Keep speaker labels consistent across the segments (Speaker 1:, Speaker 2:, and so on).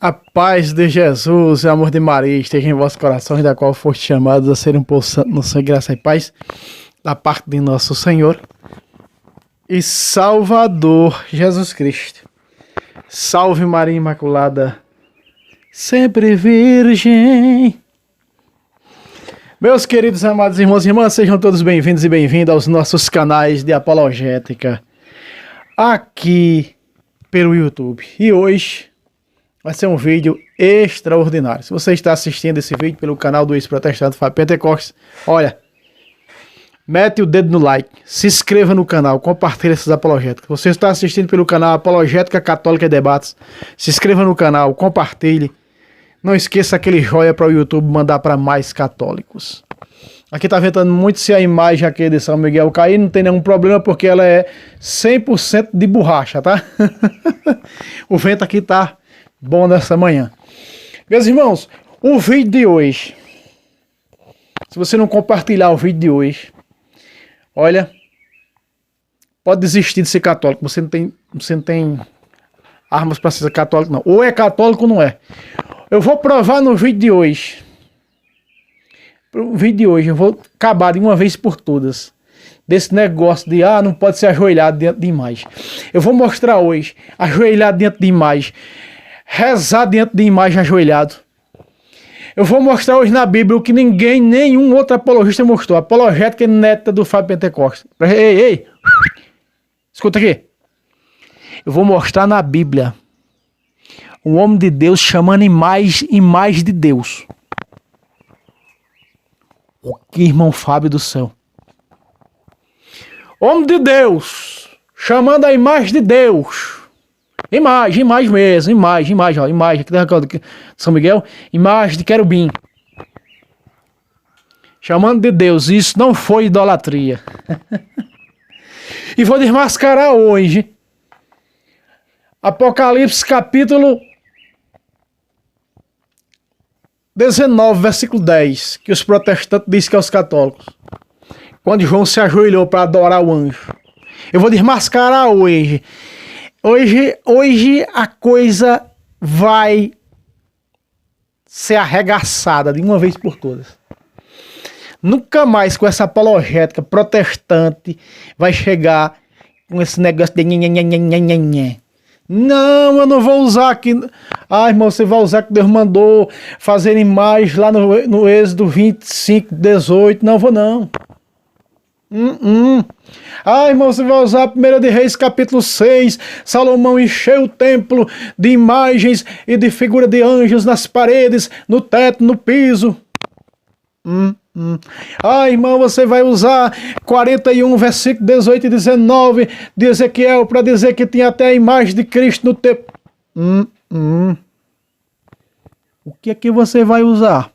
Speaker 1: A paz de Jesus e o amor de Maria esteja em vossos corações, da qual foste chamados a ser um povo santo no sangue, graça e paz, da parte de nosso Senhor e Salvador Jesus Cristo. Salve Maria Imaculada, sempre Virgem. Meus queridos amados irmãos e irmãs, sejam todos bem-vindos e bem-vindas aos nossos canais de apologética aqui pelo YouTube. E hoje vai ser um vídeo extraordinário. Se você está assistindo esse vídeo pelo canal do ex-protestante Fábio Pentecostes, olha, mete o dedo no like, se inscreva no canal, compartilhe essas apologéticas. Você está assistindo pelo canal Apologética Católica e Debates, se inscreva no canal, compartilhe. Não esqueça aquele joia para o YouTube mandar para mais católicos. Aqui tá ventando muito, se a imagem aqui de São Miguel cair, não tem nenhum problema, porque ela é 100% de borracha, tá? O vento aqui tá bom nessa manhã. Meus irmãos, o vídeo de hoje, se você não compartilhar o vídeo de hoje, olha, pode desistir de ser católico. Você não tem armas para ser católico, não. Ou é católico ou não é. Eu vou provar no vídeo de hoje. No vídeo de hoje eu vou acabar de uma vez por todas desse negócio de não pode ser ajoelhado diante de imagem. Eu vou mostrar hoje ajoelhado diante de imagem, rezar diante de imagem ajoelhado. Eu vou mostrar hoje na Bíblia o que nenhum outro apologista mostrou. Apologética neta do Fábio Pentecostes. Ei, escuta aqui. Eu vou mostrar na Bíblia um homem de Deus chamando imagem de Deus. O que, irmão Fábio do céu? Homem de Deus chamando a imagem de Deus. Imagem mesmo, imagem, ó, imagem aqui de São Miguel, imagem de querubim. Chamando de Deus, isso não foi idolatria. E vou desmascarar hoje Apocalipse capítulo 19, versículo 10, que os protestantes dizem que é os católicos. Quando João se ajoelhou para adorar o anjo. Eu vou desmascarar hoje. Hoje a coisa vai ser arregaçada de uma vez por todas. Nunca mais com essa apologética protestante vai chegar com esse negócio de nhenhenhenhenhenhenhen. Não, eu não vou usar aqui. Irmão, você vai usar que Deus mandou fazer imagens lá no Êxodo 25, 18. Não vou não. Irmão, você vai usar a 1 de Reis capítulo 6. Salomão encheu o templo de imagens e de figura de anjos nas paredes, no teto, no piso. Irmão, você vai usar 41, versículo 18 e 19 de Ezequiel para dizer que tinha até a imagem de Cristo no templo. O que é que você vai usar?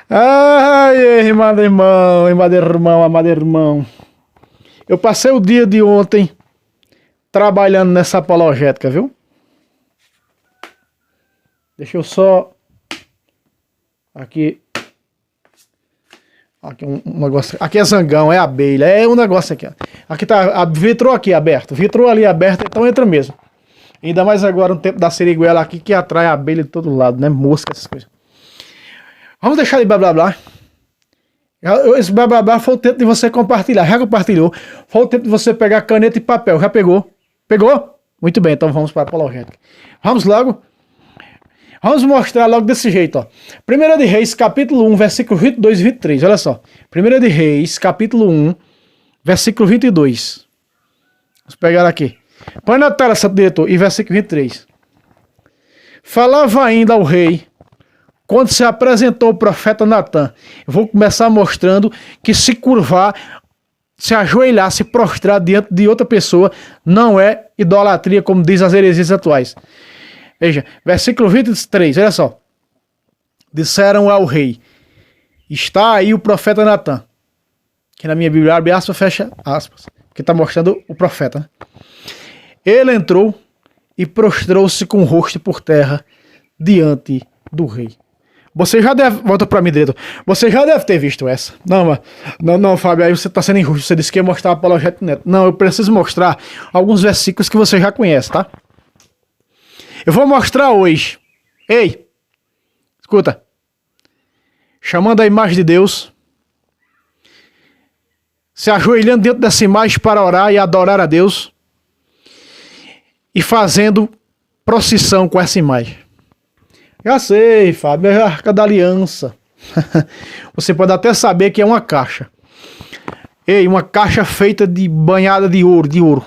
Speaker 1: Amado irmão. Eu passei o dia de ontem trabalhando nessa apologética, viu? Deixa eu só... Aqui um negócio. Aqui é zangão, é abelha, é um negócio aqui. Aqui tá, vitrô aqui aberto, vitrô ali aberto, então entra mesmo. Ainda mais agora no tempo da seriguela aqui que atrai a abelha de todo lado, né? Mosca, essas coisas. Vamos deixar de blá blá blá. Esse blá blá blá foi o tempo de você compartilhar. Já compartilhou. Foi o tempo de você pegar caneta e papel. Já pegou? Pegou? Muito bem, então vamos para a apologética. Vamos logo. Vamos mostrar logo desse jeito, ó. 1 de Reis, capítulo 1, versículo 22 e 23. Olha só. 1 de Reis, capítulo 1, versículo 22. Vamos pegar aqui. Põe na tela, santo diretor, e versículo 23. Falava ainda ao rei quando se apresentou o profeta Natã. Eu vou começar mostrando que se curvar, se ajoelhar, se prostrar diante de outra pessoa, não é idolatria, como diz as heresias atuais. Veja, versículo 23, olha só. Disseram ao rei: está aí o profeta Natã. Que na minha Bíblia, abre aspas, fecha aspas. Que está mostrando o profeta, né? Ele entrou e prostrou-se com o rosto por terra diante do rei. Você já deve... Volta para mim, diretor. Você já deve ter visto essa. Não, Fábio, aí você está sendo injusto. Você disse que ia mostrar a apologética neto. Não, eu preciso mostrar alguns versículos que você já conhece, tá? Eu vou mostrar hoje. Ei, escuta. Chamando a imagem de Deus, se ajoelhando dentro dessa imagem para orar e adorar a Deus, e fazendo procissão com essa imagem. Já sei, Fábio, é a Arca da Aliança. Você pode até saber que é uma caixa. Ei, uma caixa feita de banhada de ouro.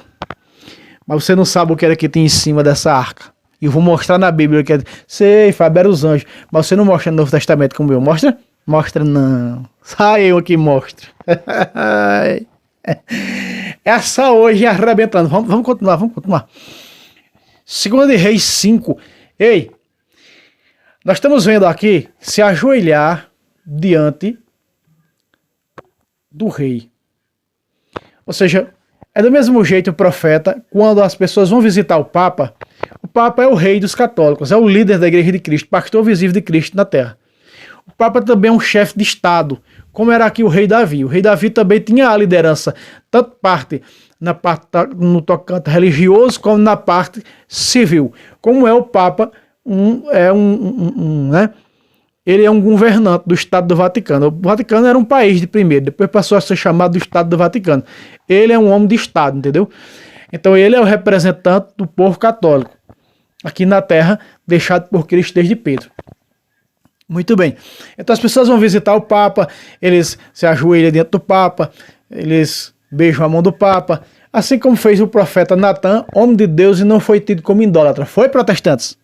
Speaker 1: Mas você não sabe o que era que tem em cima dessa arca. E eu vou mostrar na Bíblia que é... Sei, Fábio, era os anjos. Mas você não mostra no Novo Testamento como eu. Mostra? Mostra não. Só eu aqui mostro. Essa hoje é arrebentando. Vamos continuar. 2 de Reis 5. Ei, nós estamos vendo aqui se ajoelhar diante do rei. Ou seja, é do mesmo jeito o profeta, quando as pessoas vão visitar o Papa é o rei dos católicos, é o líder da Igreja de Cristo, pastor visível de Cristo na terra. O Papa também é um chefe de Estado, como era aqui o rei Davi. O rei Davi também tinha a liderança, tanto no tocante religioso, como na parte civil. Como é o Papa, né? Ele é um governante do Estado do Vaticano. O Vaticano era um país de primeiro, depois passou a ser chamado do Estado do Vaticano. Ele é um homem de Estado, entendeu? Então ele é o representante do povo católico, aqui na terra, deixado por Cristo desde Pedro. Muito bem. Então as pessoas vão visitar o Papa, eles se ajoelham dentro do Papa, eles beijam a mão do Papa, assim como fez o profeta Natan, homem de Deus, e não foi tido como idólatra. Foi, protestantes?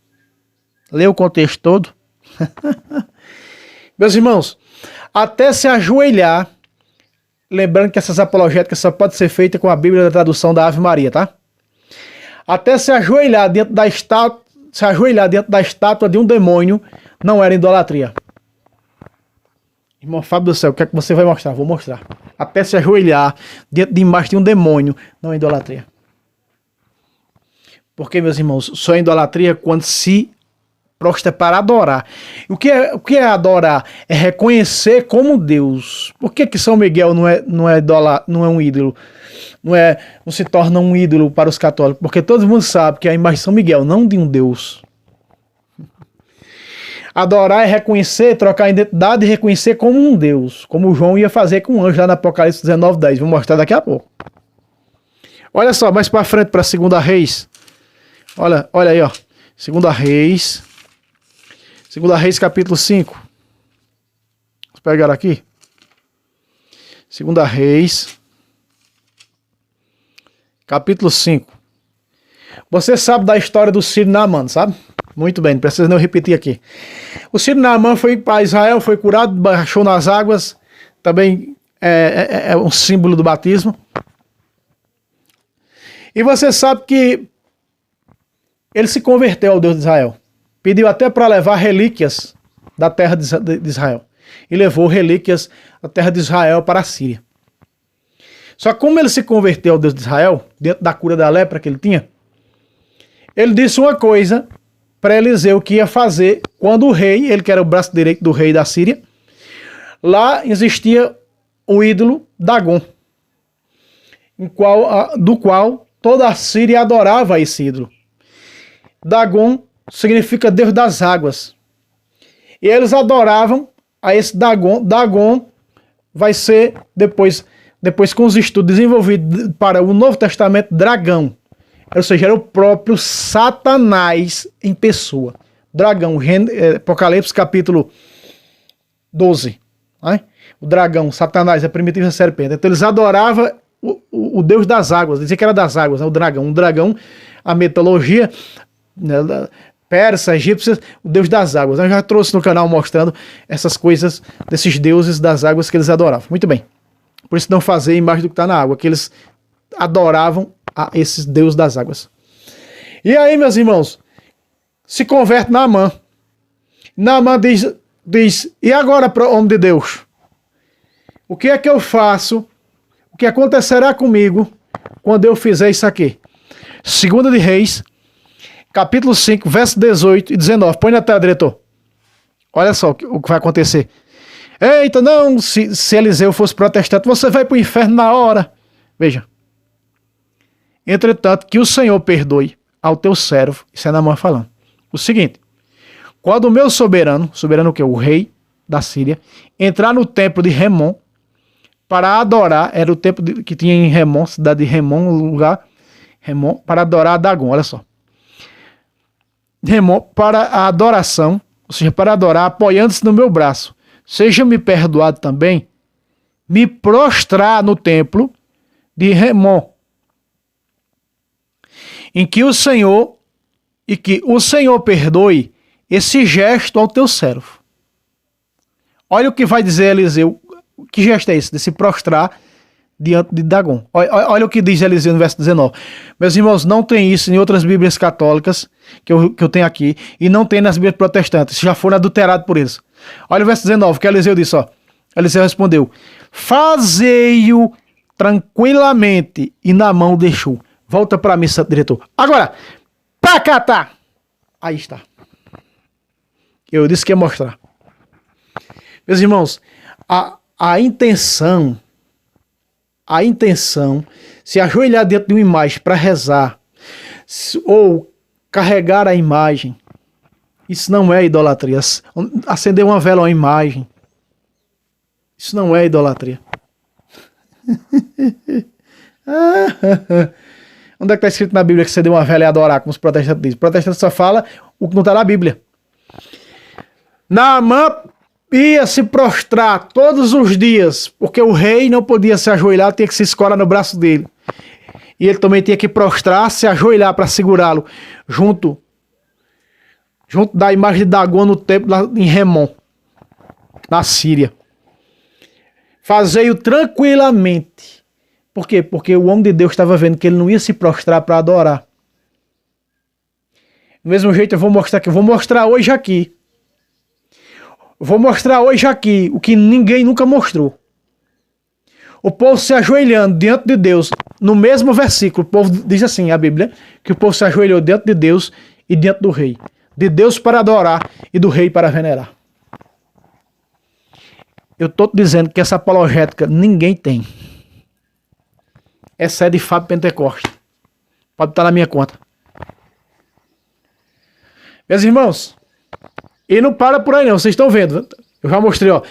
Speaker 1: Lê o contexto todo. Meus irmãos, até se ajoelhar, lembrando que essas apologéticas só podem ser feitas com a Bíblia da tradução da Ave Maria, tá? Até se ajoelhar dentro da estátua de um demônio não era idolatria. Irmão Fábio do céu, o que é que você vai mostrar? Vou mostrar. Até se ajoelhar dentro de imagem de um demônio não é idolatria. Porque, meus irmãos, só é idolatria quando se prostra para adorar. O que é adorar? É reconhecer como Deus. Por que São Miguel não é um ídolo? Não se torna um ídolo para os católicos? Porque todo mundo sabe que é a imagem de São Miguel, não de um Deus. Adorar é reconhecer, trocar a identidade e reconhecer como um Deus, como João ia fazer com o anjo lá no Apocalipse 19:10. Vou mostrar daqui a pouco. Olha só, mais para frente, para 2 Reis. Olha aí, ó. 2 Reis capítulo 5. Vamos pegar aqui. 2 Reis capítulo 5. Você sabe da história do Sírio Naamã, sabe? Muito bem, não precisa não repetir aqui. O Sírio Naamã foi para Israel, foi curado, baixou nas águas. Também é um símbolo do batismo. E você sabe que ele se converteu ao Deus de Israel. Pediu até para levar relíquias da terra de Israel. E levou relíquias da terra de Israel para a Síria. Só que como ele se converteu ao Deus de Israel, dentro da cura da lepra que ele tinha, ele disse uma coisa para Eliseu que ia fazer quando o rei, ele que era o braço direito do rei da Síria, lá existia o ídolo Dagon, do qual toda a Síria adorava esse ídolo. Dagon significa Deus das águas. E eles adoravam a esse Dagon. Dagon vai ser, depois com os estudos desenvolvidos para o Novo Testamento, dragão. Ou seja, era o próprio Satanás em pessoa. Dragão, Apocalipse capítulo 12. Né? O dragão, Satanás, a primitiva serpente. Então eles adoravam o Deus das águas. Dizia que era das águas, né? O dragão. Um dragão, a mitologia, né, persa, egípcia, o Deus das águas. Eu já trouxe no canal mostrando essas coisas desses deuses das águas que eles adoravam. Muito bem. Por isso não fazer imagem do que está na água, que eles adoravam a esses deuses das águas. E aí, meus irmãos, se converte Naamã. Naamã diz, e agora, homem de Deus? O que é que eu faço? O que acontecerá comigo quando eu fizer isso aqui? 2 de Reis, capítulo 5, verso 18 e 19. Põe na tela, diretor. Olha só o que vai acontecer. Eita, não, se Eliseu fosse protestante, você vai para o inferno na hora. Veja. Entretanto, que o Senhor perdoe ao teu servo. Isso é Naamã falando. o seguinte: quando o meu soberano o que? O rei da Síria, entrar no templo de Remon para adorar, era o templo que tinha em Remon, cidade de Remon, um lugar, Remon, para adorar a Dagon, olha só. Remon para a adoração, ou seja, para adorar, apoiando-se no meu braço. Seja-me perdoado também, me prostrar no templo de Remon, em que o Senhor, e que o Senhor perdoe esse gesto ao teu servo. Olha o que vai dizer Eliseu. Que gesto é esse? De se prostrar diante de Dagon. Olha o que diz Eliseu no verso 19. Meus irmãos, não tem isso em outras Bíblias católicas que eu tenho aqui, e não tem nas Bíblias protestantes, já foram adulterados por eles. Olha o verso 19, que Eliseu disse, ó. Eliseu respondeu: fazei-o tranquilamente, e na mão deixou. Volta para mim, santo diretor. Agora, pra cá tá. Aí está. Eu disse que ia mostrar. Meus irmãos, a intenção, se ajoelhar diante de uma imagem para rezar, ou carregar a imagem, isso não é idolatria. Acender uma vela a uma imagem, isso não é idolatria. Onde é que está escrito na Bíblia que acender uma vela e adorar, como os protestantes dizem? Os protestantes só falam o que não está na Bíblia. Naamã ia se prostrar todos os dias, porque o rei não podia se ajoelhar, tinha que se escorar no braço dele. E ele também tinha que prostrar, se ajoelhar para segurá-lo, junto da imagem de Dagon no templo em Remon, na Síria. Fazei-o tranquilamente. Por quê? Porque o homem de Deus estava vendo que ele não ia se prostrar para adorar. Do mesmo jeito eu vou mostrar hoje aqui. Vou mostrar hoje aqui o que ninguém nunca mostrou. O povo se ajoelhando diante de Deus. No mesmo versículo, o povo diz assim, a Bíblia, que o povo se ajoelhou diante de Deus e diante do rei. De Deus para adorar e do rei para venerar. Eu estou dizendo que essa apologética ninguém tem. Essa é de Fábio Pentecoste. Pode estar na minha conta. Meus irmãos, e não para por aí não, vocês estão vendo. Eu já mostrei, ó.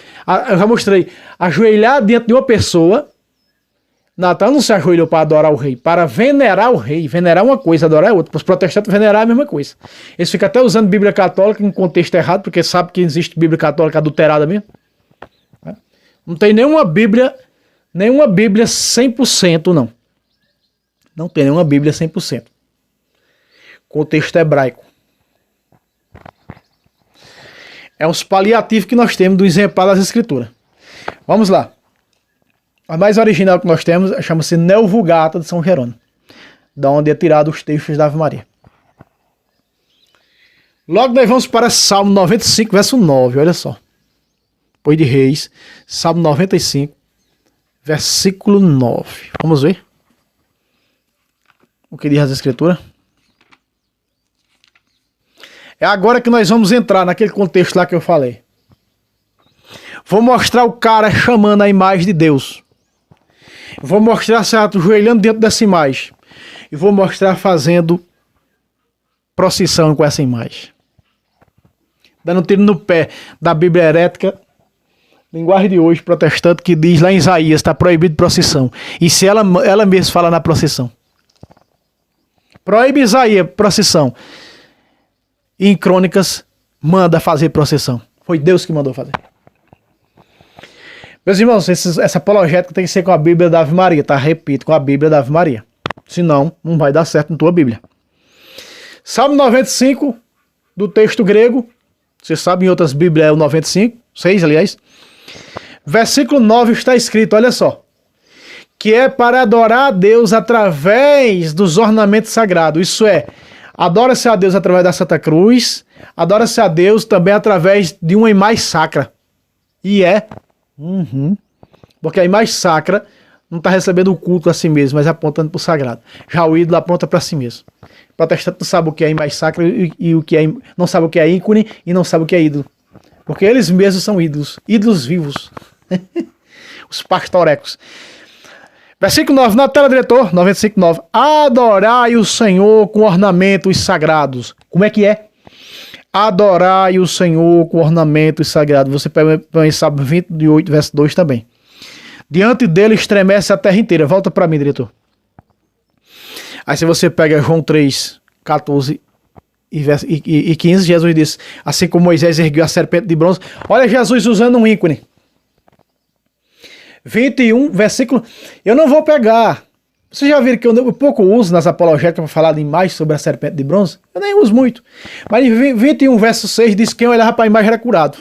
Speaker 1: Eu já mostrei. Ajoelhar diante de uma pessoa. Natan não se ajoelhou para adorar o rei, para venerar o rei. Venerar uma coisa, adorar é outra. Para os protestantes, venerar é a mesma coisa. Eles ficam até usando Bíblia católica em contexto errado, porque sabe que existe Bíblia católica adulterada mesmo. Não tem nenhuma Bíblia 100%, não. Não tem nenhuma Bíblia 100%. Contexto hebraico. É os paliativos que nós temos do exemplar das Escrituras. Vamos lá. A mais original que nós temos chama-se Neo-Vulgata de São Jerônimo, da onde é tirado os textos da Ave Maria. Logo nós vamos para Salmo 95, verso 9, olha só. Depois de Reis, Salmo 95, versículo 9. Vamos ver o que diz as Escrituras. É agora que nós vamos entrar naquele contexto lá que eu falei. Vou mostrar o cara chamando a imagem de Deus. Vou mostrar se ajoelhando dentro dessa imagem. E vou mostrar fazendo procissão com essa imagem. Dando um tiro no pé da Bíblia herética, linguagem de hoje, protestante, que diz lá em Isaías, está proibido procissão. E se ela mesma fala na procissão. Proíbe Isaías procissão. E em Crônicas, manda fazer procissão. Foi Deus que mandou fazer. Meus irmãos, essa apologética tem que ser com a Bíblia da Ave Maria, tá? Repito, com a Bíblia da Ave Maria. Senão, não vai dar certo na tua Bíblia. Salmo 95, do texto grego. Você sabe, em outras Bíblias é o 95, 6, aliás. Versículo 9 está escrito, olha só. Que é para adorar a Deus através dos ornamentos sagrados. Isso é, adora-se a Deus através da Santa Cruz, adora-se a Deus também através de uma imagem sacra. E é. Porque a imagem sacra não está recebendo o culto a si mesmo, mas apontando para o sagrado. Já o ídolo aponta para si mesmo. O protestante não sabe o que é imagem sacra e o que é, não sabe o que é ícone e não sabe o que é ídolo. Porque eles mesmos são ídolos. Ídolos vivos. Os pastorecos. Versículo 9, na tela, diretor, 95:9. Adorai o Senhor com ornamentos sagrados. Como é que é? Adorai o Senhor com ornamentos sagrados. Você pega em Salmo 28, verso 2 também. Diante dele estremece a terra inteira. Volta para mim, diretor. Aí se você pega João 3, 14 e 15, Jesus diz, assim como Moisés ergueu a serpente de bronze. Olha Jesus usando um ícone. 21, versículo. Eu não vou pegar. Vocês já viram que eu pouco uso nas apologéticas para falar mais sobre a serpente de bronze? Eu nem uso muito. Mas em 21, verso 6, diz que quem olhava para a imagem era curado.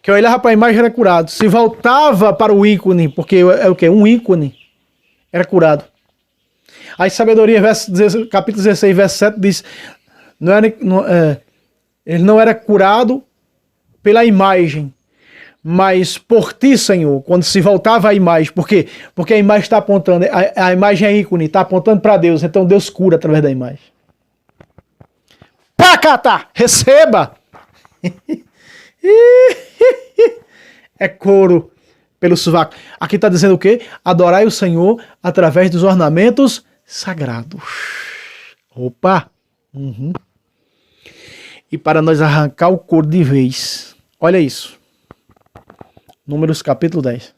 Speaker 1: Quem olhava para a imagem era curado. Se voltava para o ícone, porque é o quê? Um ícone, era curado. Aí Sabedoria, capítulo 16, verso 7, diz, ele não era curado pela imagem, mas por ti, Senhor, quando se voltava a imagem. Por quê? Porque a imagem está apontando, a imagem é ícone, está apontando para Deus, então Deus cura através da imagem. Pacata! Receba! É couro pelo sovaco. Aqui está dizendo o quê? Adorai o Senhor através dos ornamentos sagrados. Opa! Uhum. E para nós arrancar o couro de vez, olha isso. Números capítulo 10.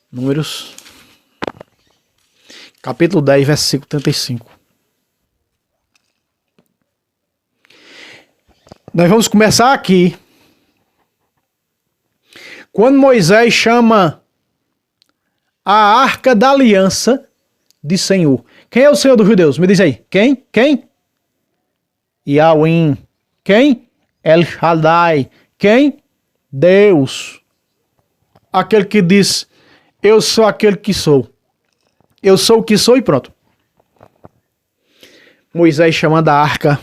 Speaker 1: Números capítulo 10, versículo 35. Nós vamos começar aqui. Quando Moisés chama a Arca da Aliança de Senhor. Quem é o Senhor dos judeus? Me diz aí. Quem? Yahweh. Quem? El Shaddai. Quem? Deus. Aquele que diz, eu sou aquele que sou. Eu sou o que sou e pronto. Moisés chamando a arca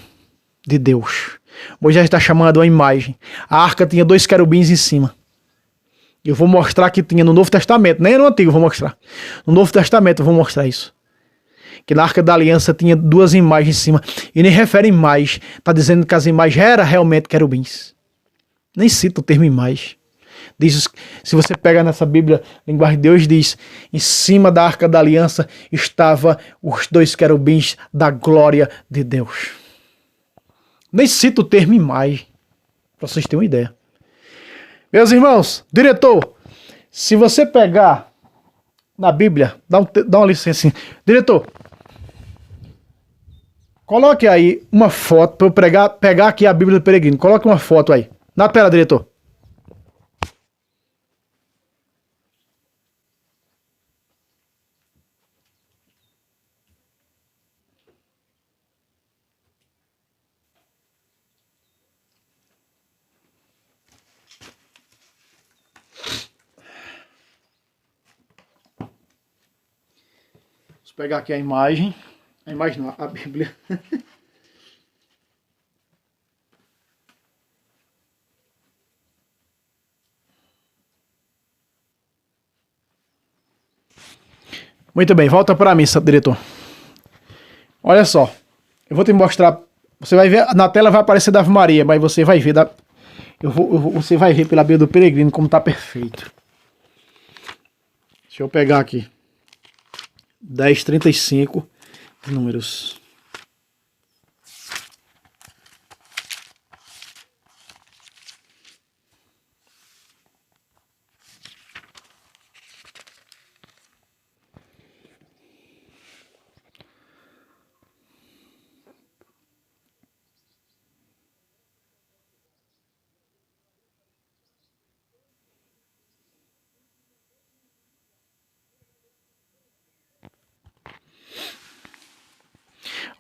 Speaker 1: de Deus. Moisés está chamando a imagem. A arca tinha 2 querubins em cima. Eu vou mostrar que tinha no Novo Testamento. Nem no Antigo eu vou mostrar. No Novo Testamento eu vou mostrar isso. Que na Arca da Aliança tinha 2 imagens em cima. E nem refere imagem. Está dizendo que as imagens eram realmente querubins. Nem cita o termo imagem. Diz, se você pega nessa Bíblia, linguagem de Deus diz, em cima da Arca da Aliança estava os 2 querubins da glória de Deus. Nem cita o termo imagem. Para vocês terem uma ideia. Meus irmãos, diretor, se você pegar na Bíblia, dá uma licença. Diretor, coloque aí uma foto para eu pegar aqui a Bíblia do Peregrino. Coloque uma foto aí. Na tela, diretor. Vou pegar aqui a imagem. A imagem não, a Bíblia. Muito bem, volta para mim, diretor. Olha só. Eu vou te mostrar. Você vai ver, na tela vai aparecer da Ave Maria, mas você vai ver você vai ver pela Bíblia do Peregrino como está perfeito. Deixa eu pegar aqui. 10:35 números.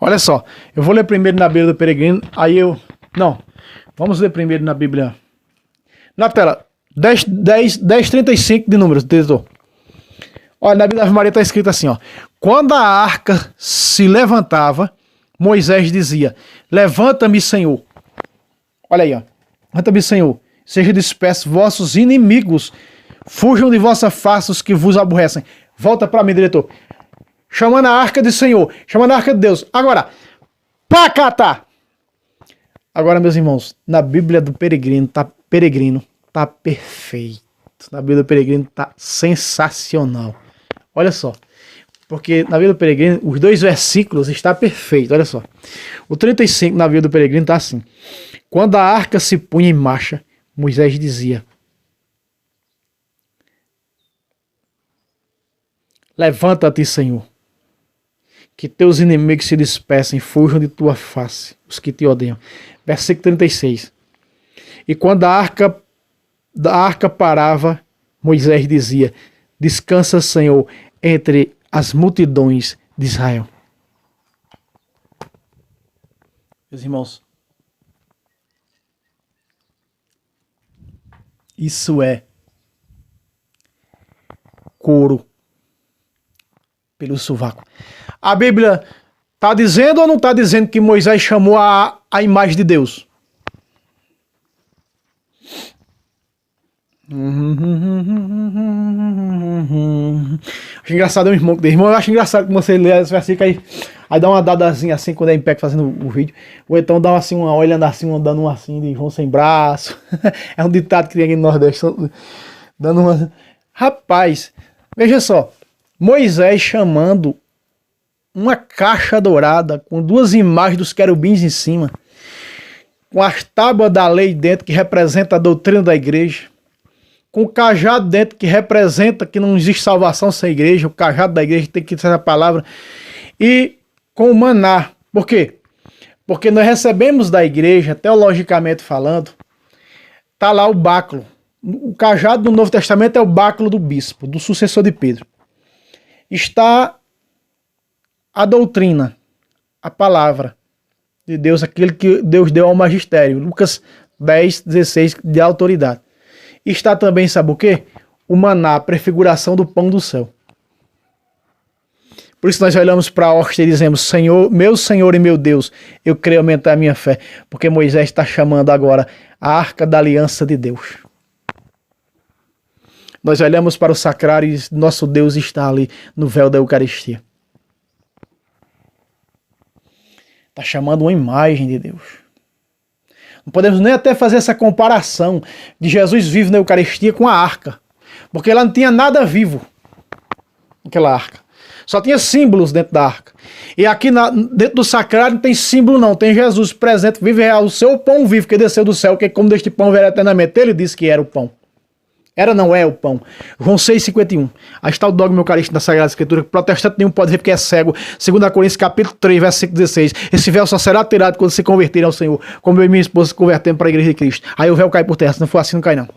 Speaker 1: Olha só, eu vou ler primeiro na Bíblia do Peregrino, Não, vamos ler primeiro na Bíblia. Na tela, 10:35 de números, diretor. Olha, na Bíblia da Ave Maria está escrito assim, ó. Quando a arca se levantava, Moisés dizia, levanta-me, Senhor. Olha aí, ó. Levanta-me, Senhor. Seja disperso vossos inimigos. Fujam de vossa face os que vos aborrecem. Volta para mim, diretor. Chamando a arca do Senhor, chamando a arca de Deus. Agora, pacata! Agora, meus irmãos, na Bíblia do Peregrino tá perfeito. Na Bíblia do Peregrino tá sensacional. Olha só. porque na vida do peregrino, os 2 versículos está perfeito, olha só. O 35 na vida do peregrino está assim. Quando a arca se punha em marcha, Moisés dizia: levanta-te, Senhor, que teus inimigos se dispersem, fujam de tua face, os que te odeiam. Versículo 36. E quando a arca parava, Moisés dizia: descansa, Senhor, entre as multidões de Israel. Meus irmãos, isso é couro pelo sovaco. A Bíblia está dizendo ou não está dizendo que Moisés chamou a imagem de Deus? Acho engraçado, irmão. Eu acho engraçado que você lê esse versículo aí dá uma dadazinha assim quando é em pé fazendo o vídeo. Ou então dá assim uma olhando assim, dando um assim de João sem braço. É um ditado que tem aqui no Nordeste. Dando uma. Rapaz, veja só. Moisés chamando uma caixa dourada com 2 imagens dos querubins em cima, com as tábuas da lei dentro que representa a doutrina da igreja, com o cajado dentro que representa que não existe salvação sem igreja, o cajado da igreja tem que ser a palavra, e com o maná. Por quê? Porque nós recebemos da igreja, teologicamente falando, tá lá o báculo. O cajado do Novo Testamento é o báculo do bispo, do sucessor de Pedro. Está a doutrina, a palavra de Deus, aquele que Deus deu ao magistério. Lucas 10, 16, de autoridade. Está também, sabe o quê? O maná, a prefiguração do pão do céu. Por isso nós olhamos para a hóstia e dizemos: Senhor e meu Deus, eu creio aumentar a minha fé. Porque Moisés está chamando agora a arca da aliança de Deus. Nós olhamos para o sacrário e nosso Deus está ali no véu da Eucaristia. Está chamando uma imagem de Deus. Não podemos nem até fazer essa comparação de Jesus vivo na Eucaristia com a arca. Porque lá não tinha nada vivo naquela arca. Só tinha símbolos dentro da arca. E aqui dentro do sacrário não tem símbolo não. Tem Jesus presente, vivo e real. O seu pão vivo que desceu do céu. Que como deste pão verá eternamente. Ele disse que era o pão. Era, não é o pão. João 6,51. Aí está o dogma eucarístico da Sagrada Escritura, que protestante nenhum pode ver porque é cego. 2 Coríntios capítulo 3, versículo 16. Esse véu só será tirado quando se converterem ao Senhor, como eu e minha esposa se convertemos para a igreja de Cristo. Aí o véu cai por terra. Se não for assim, não cai não.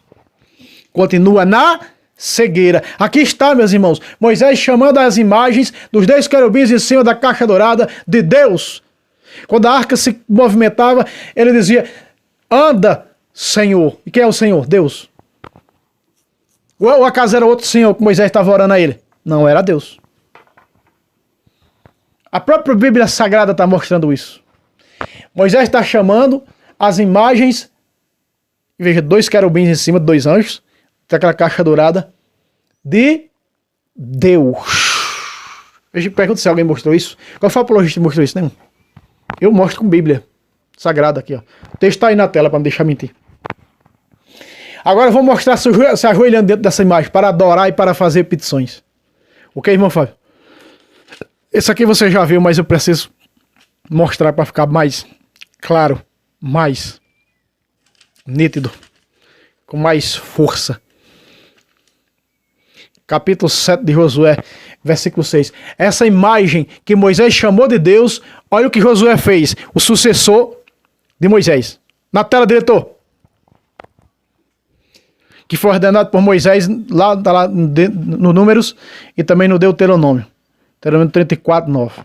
Speaker 1: Continua na cegueira. Aqui está, meus irmãos, Moisés chamando as imagens dos 10 querubins em cima da caixa dourada de Deus. Quando a arca se movimentava, ele dizia: anda, Senhor. E quem é o Senhor? Deus. Ou acaso era outro senhor que Moisés estava orando a ele? Não, era Deus. A própria Bíblia Sagrada está mostrando isso. Moisés está chamando as imagens, veja, 2 querubins em cima de 2 anjos, daquela caixa dourada, de Deus. Eu pergunto se alguém mostrou isso. Qual foi o apologista que mostrou isso? Nenhum. Eu mostro com Bíblia Sagrada aqui, ó. O texto está aí na tela para não deixar mentir. Agora eu vou mostrar se ajoelhando dentro dessa imagem para adorar e para fazer petições. Ok, irmão Fábio? Esse aqui você já viu, mas eu preciso mostrar para ficar mais claro, mais nítido, com mais força. Capítulo 7 de Josué, versículo 6. Essa imagem que Moisés chamou de Deus, olha o que Josué fez, o sucessor de Moisés. Na tela, diretor. Que foi ordenado por Moisés lá no Números e também no Deuteronômio. Deuteronômio 34, 9.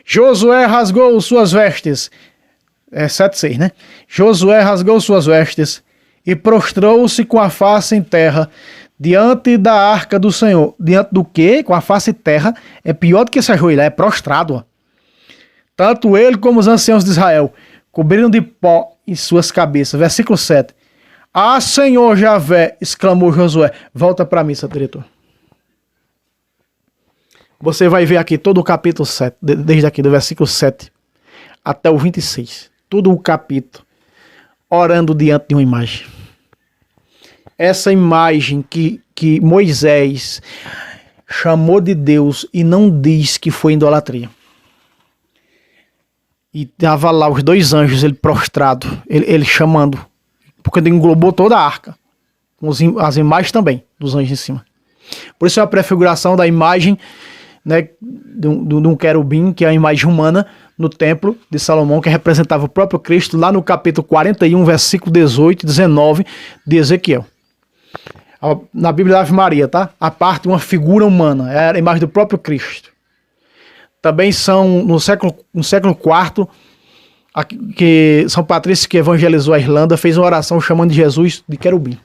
Speaker 1: Josué rasgou suas vestes. 7,6, né? Josué rasgou suas vestes e prostrou-se com a face em terra diante da arca do Senhor. Diante do quê? Com a face em terra. É pior do que se ajoelhar, é prostrado. Ó. Tanto ele como os anciãos de Israel cobriram de pó em suas cabeças. Versículo 7. Ah, Senhor Javé, exclamou Josué. Volta para mim, seu diretor. Você vai ver aqui todo o capítulo 7, desde aqui do versículo 7 até o 26. Todo o capítulo orando diante de uma imagem. Essa imagem que Moisés chamou de Deus e não diz que foi idolatria. E tava lá os dois anjos, ele prostrado, ele chamando, porque ele englobou toda a arca, com as imagens também, dos anjos em cima. Por isso é a prefiguração da imagem, né, de um querubim, que é a imagem humana, no templo de Salomão, que representava o próprio Cristo, lá no capítulo 41, versículo 18 e 19 de Ezequiel. Na Bíblia da Ave Maria, tá? A parte de uma figura humana, é a imagem do próprio Cristo. Também são, no século IV, que São Patrício, que evangelizou a Irlanda, fez uma oração chamando de Jesus de querubim.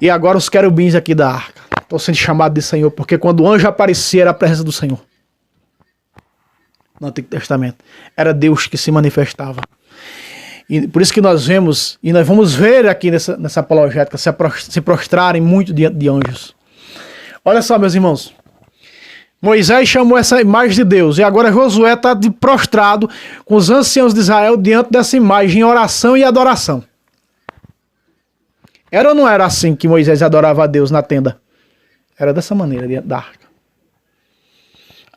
Speaker 1: E agora os querubins aqui da arca estão sendo chamados de Senhor, porque quando o anjo aparecia era a presença do Senhor. No Antigo Testamento. Era Deus que se manifestava. E por isso que nós vemos, e nós vamos ver aqui nessa apologética, se prostrarem muito diante de anjos. Olha só, meus irmãos. Moisés chamou essa imagem de Deus, e agora Josué está prostrado com os anciãos de Israel diante dessa imagem, em oração e adoração. Era ou não era assim que Moisés adorava a Deus na tenda? Era dessa maneira, diante da arca.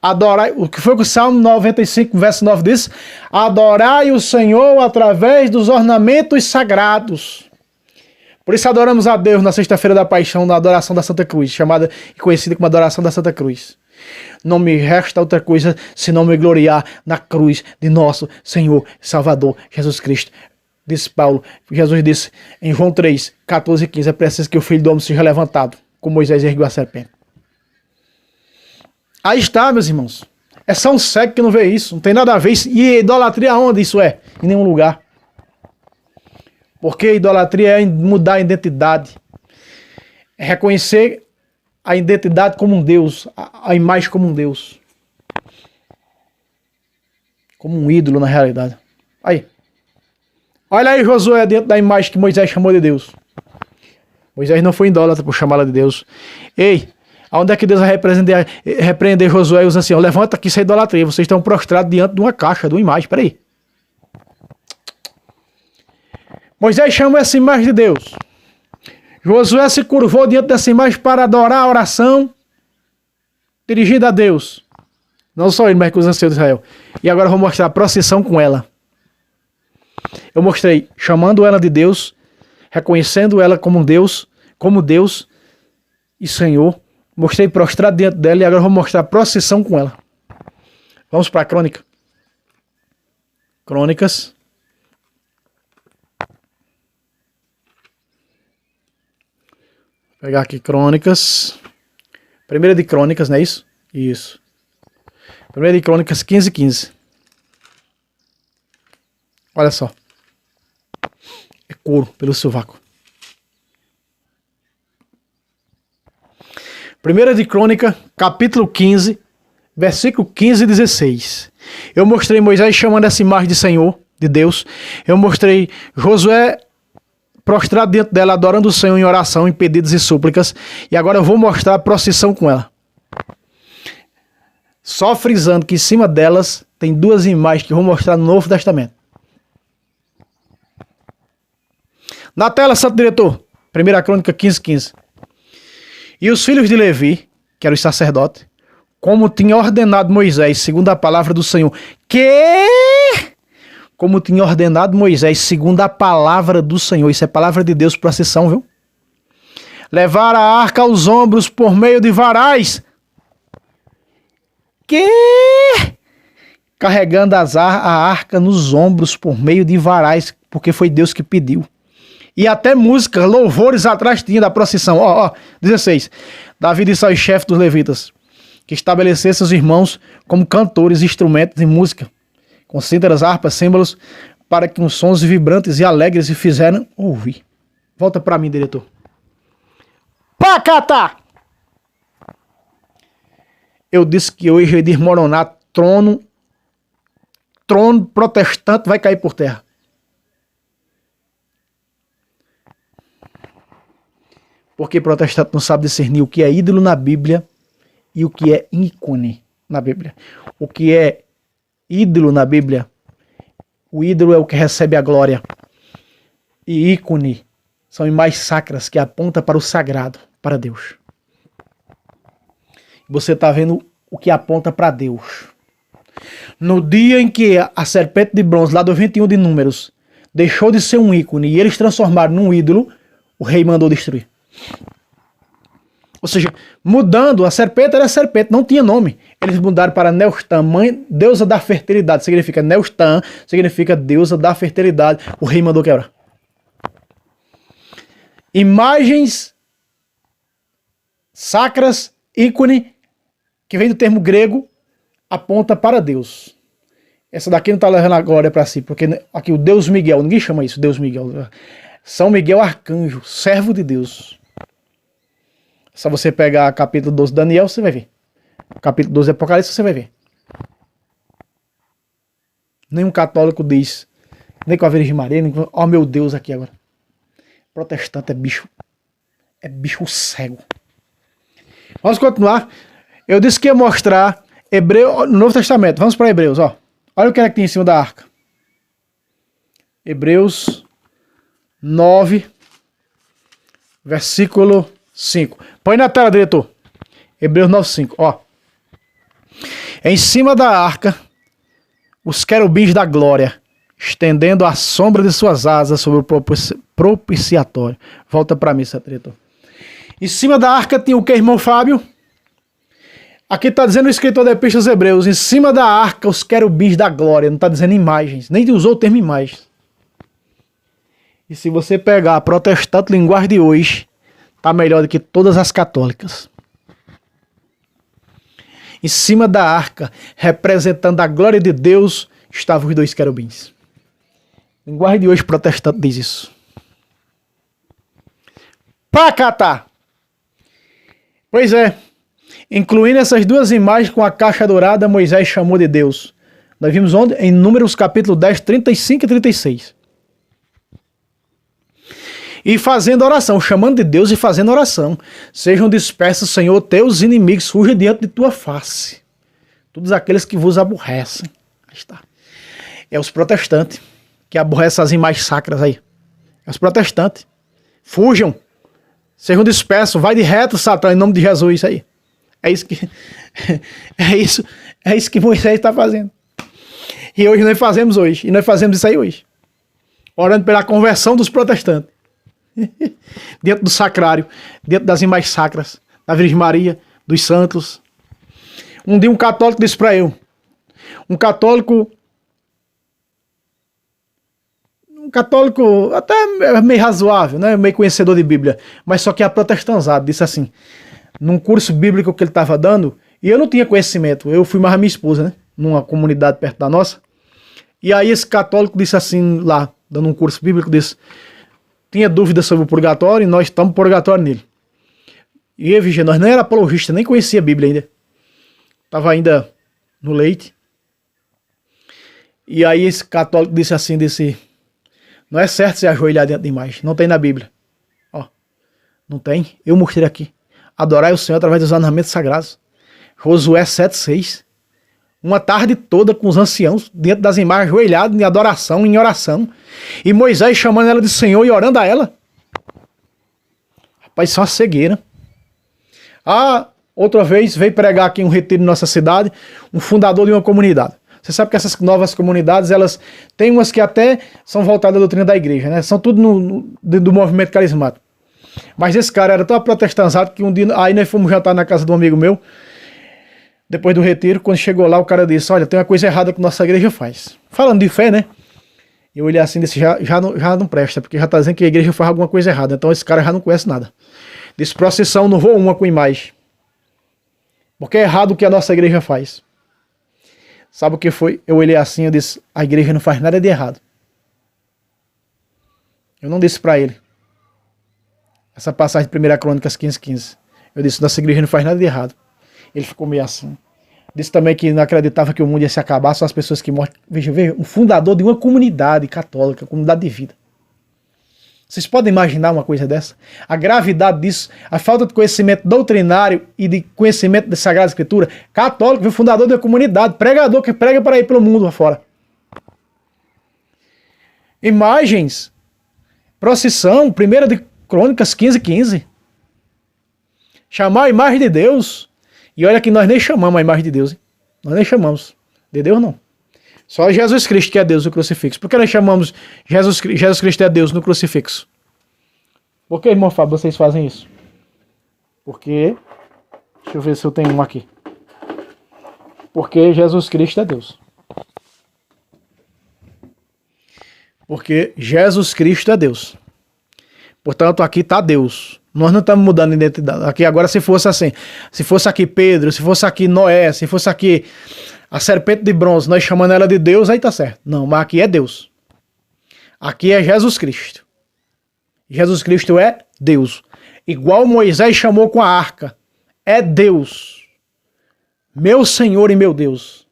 Speaker 1: Adorai, o que foi que o Salmo 95, verso 9 diz? Adorai o Senhor através dos ornamentos sagrados. Por isso adoramos a Deus na sexta-feira da paixão, na adoração da Santa Cruz, chamada e conhecida como adoração da Santa Cruz. Não me resta outra coisa senão me gloriar na cruz de nosso Senhor e Salvador Jesus Cristo. Disse Paulo, Jesus disse em João 3, 14 e 15, é preciso que o Filho do Homem seja levantado, como Moisés ergueu a serpente. Aí está, meus irmãos. É só um cego que não vê isso. Não tem nada a ver. E idolatria onde isso é? Em nenhum lugar. Porque idolatria é mudar a identidade. É reconhecer a identidade como um Deus. A imagem como um Deus. Como um ídolo na realidade. Aí. Olha aí Josué dentro da imagem que Moisés chamou de Deus. Moisés não foi idólatra por chamá-la de Deus. Ei! Onde é que Deus vai repreender Josué e os anciãos? Levanta aqui, isso é idolatria. Vocês estão prostrados diante de uma caixa, de uma imagem. Espera aí. Moisés chama essa imagem de Deus. Josué se curvou diante dessa imagem para adorar a oração dirigida a Deus. Não só ele, mas com os anciãos de Israel. E agora eu vou mostrar a procissão com ela. Eu mostrei chamando ela de Deus, reconhecendo ela como Deus e Senhor. Mostrei prostrado diante dela e agora eu vou mostrar a procissão com ela. Vamos para a crônica. Crônicas. Vou pegar aqui crônicas. Primeira de crônicas, não é isso? Isso. Primeira de crônicas 15:15. Olha só. É couro pelo sovaco. Primeira de Crônica, capítulo 15, versículo 15 e 16. Eu mostrei Moisés chamando essa imagem de Senhor, de Deus. Eu mostrei Josué prostrado diante dela, adorando o Senhor em oração, em pedidos e súplicas. E agora eu vou mostrar a procissão com ela. Só frisando que em cima delas tem duas imagens que eu vou mostrar no Novo Testamento. Na tela, Santo Diretor. Primeira Crônica 15:15. E os filhos de Levi, que eram os sacerdotes, como tinha ordenado Moisés, segundo a palavra do Senhor. Como tinha ordenado Moisés, segundo a palavra do Senhor. Isso é palavra de Deus, procissão, viu? Levar a arca aos ombros por meio de varais. Carregando a arca nos ombros por meio de varais, porque foi Deus que pediu. E até músicas, louvores atrás tinha da procissão. 16. Davi disse aos chefes dos levitas que estabelecesse os irmãos como cantores, instrumentos de música, com cítaras, harpas, símbolos, para que uns sons vibrantes e alegres se fizeram ouvir. Volta para mim, diretor. Pacata! Eu disse que hoje ia desmoronar trono protestante vai cair por terra. Porque protestante não sabe discernir o que é ídolo na Bíblia e o que é ícone na Bíblia. O que é ídolo na Bíblia, o ídolo é o que recebe a glória. E ícone são imagens sacras que apontam para o sagrado, para Deus. você está vendo o que aponta para Deus. No dia em que a serpente de bronze, lá do 21 de Números, deixou de ser um ícone e eles transformaram num ídolo, o rei mandou destruir. Ou seja, mudando, a serpente era serpente, não tinha nome. Eles mudaram para Neustã, mãe, deusa da fertilidade. Significa Neustã, significa deusa da fertilidade. O rei mandou quebrar. Imagens sacras, ícone, que vem do termo grego, aponta para Deus. Essa daqui não está levando a glória para si, porque aqui o Deus Miguel, ninguém chama isso Deus Miguel. São Miguel Arcanjo, servo de Deus. Se você pegar capítulo 12 de Daniel, você vai ver. Capítulo 12 de Apocalipse, você vai ver. Nenhum católico diz, nem com a Virgem Maria, nem com... Oh, meu Deus, aqui agora. Protestante é bicho cego. Vamos continuar. Eu disse que ia mostrar Hebreu, no Novo Testamento. Vamos para Hebreus, ó. Olha o que é que tem em cima da arca. Hebreus 9, versículo 5. Põe na tela, diretor. Hebreus 9, 5. Ó. Em cima da arca, os querubins da glória, estendendo a sombra de suas asas sobre o propiciatório. Volta para mim, essa diretor. Em cima da arca tinha o que, irmão Fábio? Aqui está dizendo o escritor da Epístola aos Hebreus, em cima da arca, os querubins da glória. Não está dizendo imagens, nem usou o termo imagens. E se você pegar a protestante linguagem de hoje, está melhor do que todas as católicas. Em cima da arca, representando a glória de Deus, estavam os dois querubins. A linguagem de hoje protestante diz isso. Pacatá! Pois é. Incluindo essas duas imagens com a caixa dourada, Moisés chamou de Deus. Nós vimos onde? Em Números capítulo 10, 35 e 36. E fazendo oração, chamando de Deus e fazendo oração. Sejam dispersos, Senhor, teus inimigos, fujam diante de tua face. Todos aqueles que vos aborrecem. Aí está. É os protestantes que aborrecem as imagens sacras aí. É os protestantes. Fujam. Sejam dispersos. Vai de reto, Satã, em nome de Jesus aí. É isso que Moisés está fazendo. E hoje nós fazemos hoje. E nós fazemos isso aí hoje. Orando pela conversão dos protestantes. Dentro do sacrário. Dentro das imagens sacras. Da Virgem Maria. Dos santos. Um dia um católico disse para eu. Um católico até meio razoável, né? Meio conhecedor de Bíblia. Mas só que é protestantizado. Disse assim. Num curso bíblico que ele estava dando, e eu não tinha conhecimento, eu fui mais a minha esposa, né? Numa comunidade perto da nossa. E aí esse católico disse assim, lá, dando um curso bíblico, disse, tinha dúvida sobre o purgatório, e nós estamos purgatório nele. E eu, Virgem, nós não era apologista, nem conhecia a Bíblia ainda. Estava ainda no leite. E aí esse católico disse assim, não é certo se ajoelhar diante de imagem, não tem na Bíblia. Ó, não tem, eu mostrei aqui. Adorai o Senhor através dos ornamentos sagrados. Josué 7,6. Uma tarde toda com os anciãos, dentro das imagens, ajoelhados em adoração, em oração. E Moisés chamando ela de Senhor e orando a ela. Rapaz, isso é uma cegueira. Outra vez veio pregar aqui em um retiro em nossa cidade, um fundador de uma comunidade. Você sabe que essas novas comunidades, elas têm umas que até são voltadas à doutrina da igreja, né? São tudo do movimento carismático. Mas esse cara era tão protestantizado que um dia, aí nós fomos jantar na casa de um amigo meu, depois do retiro, quando chegou lá o cara disse, olha, tem uma coisa errada que nossa igreja faz. Falando de fé, né? Eu olhei assim e disse, já não presta, porque já está dizendo que a igreja faz alguma coisa errada, então esse cara já não conhece nada. Disse, procissão, não vou uma com imagem. Porque é errado o que a nossa igreja faz. Sabe o que foi? Eu olhei assim e disse, a igreja não faz nada de errado. Eu não disse para ele. Essa passagem de 1 Crônicas 15:15. Eu disse, nossa igreja não faz nada de errado. Ele ficou meio assim. Disse também que não acreditava que o mundo ia se acabar, só as pessoas que morrem. Veja, um fundador de uma comunidade católica, comunidade de vida. Vocês podem imaginar uma coisa dessa? A gravidade disso, a falta de conhecimento doutrinário e de conhecimento da Sagrada Escritura. Católico, viu, fundador de uma comunidade, pregador que prega para ir pelo mundo afora. Imagens, procissão, 1 Crônicas 15:15. Chamar a imagem de Deus. E olha que nós nem chamamos a imagem de Deus, hein? Nós nem chamamos. De Deus não. Só Jesus Cristo que é Deus no crucifixo. Por que nós chamamos Jesus Cristo é Deus no crucifixo? Por que, irmão Fábio, vocês fazem isso? Porque, deixa eu ver se eu tenho um aqui. Porque Jesus Cristo é Deus. Porque Jesus Cristo é Deus. Portanto, aqui está Deus. Nós não estamos mudando de identidade. Aqui agora, se fosse assim, se fosse aqui Pedro, se fosse aqui Noé, se fosse aqui a serpente de bronze, nós chamando ela de Deus, aí tá certo. Não, mas aqui é Deus. Aqui é Jesus Cristo. Jesus Cristo é Deus. Igual Moisés chamou com a arca. É Deus. Meu Senhor e meu Deus.